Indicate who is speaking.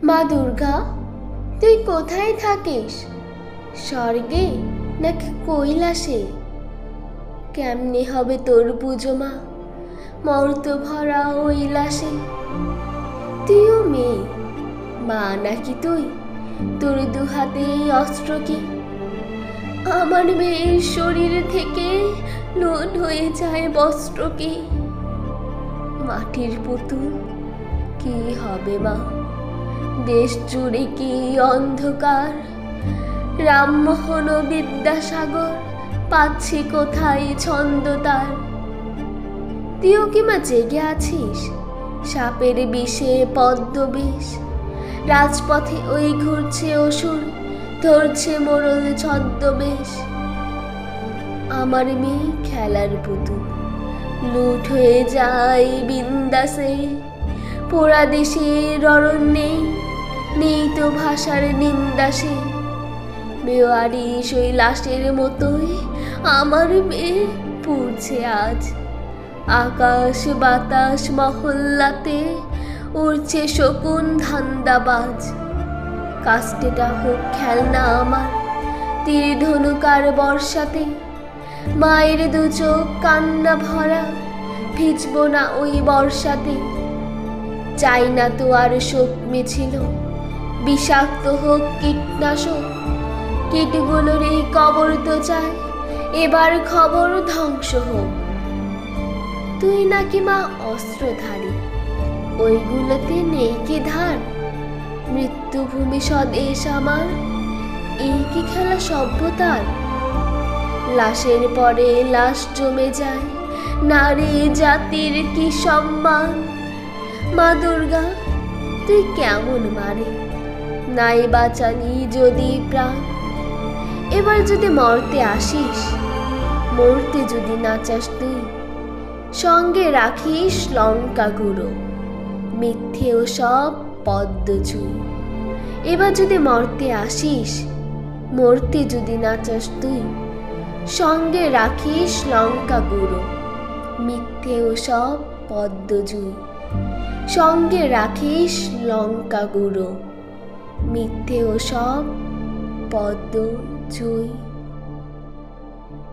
Speaker 1: মা দুর্গা, তুই কোথায় থাকিস? স্বর্গে নাকি কৈলাসে? কেমনে হবে তোর পুজো মা, মর্ত ভরা ওই লাশে? তুইও মেয়ে, মা নাকি তুই? তোর দুহাতে অস্ত্র কি? আমার মেয়ের শরীর থেকে লোন হয়ে যায় বস্ত্র কি? মাটির পুতুল কি হবে মা? দেশ জুড়ে কি অন্ধকার? রামমোহন ও বিদ্যাসাগর পাচ্ছি কোথায় ছন্দ তার? তুইও কি মা জেগে আছিস? সাপের বিষে পদ্মবিষ, রাজপথে ওই ঘুরছে অসুর, ধরছে মোড়ল ছদ্মবেশ। আমার মেয়ে খেলার পুতুল, লুট হয়ে যায় বিন্দাসে। পোড়া দেশের অরণ্যে নেই তো ভাষার নিন্দাসে। বেওয়ারি সেই লাশের মতোই আমার মেয়ে পুড়ছে আজ। আকাশ বাতাস মহল্লাতে উড়ছে শকুন ধান্দাবাজ। কাস্টেটা হোক খেলনা আমার, তীর ধনুকার বর্ষাতে। মায়ের দু চোখ কান্না ভরা, ভিজব না ওই বর্ষাতে। চাই না তো আর শোক মিছিল, বিষাক্ত হোক কীটনাশক। কীটগুলোর এই কবর তো চাই, এবার খবর ধ্বংস হোক। তুই নাকি মা অস্ত্রধারী, ওইগুলোতে নেই কি ধার? মৃত্যুভূমি স্বদেশ আমার, এই কি খেলা সভ্যতার? লাশের পরে লাশ জমে যায়, নারী জাতির কি সম্মান? মা দুর্গা, তুই কেমন মারে? নাই বাঁচালি যদি প্রাণ। এবার যদি মরতে আসিস, মরতে যদি না চাস তুই, সঙ্গে রাখিস লঙ্কা গুঁড়ো, মিথ্যে ও সব পদ্মচুই। এবার যদি মরতে আসিস, মরতে যদি না চাস তুই, সঙ্গে রাখিস লঙ্কা গুঁড়ো, মিথ্যে ও সব পদ্মজুই। সঙ্গে রাখিস লঙ্কা গুঁড়ো, মিথ্যে ও সব পদ্মজুই।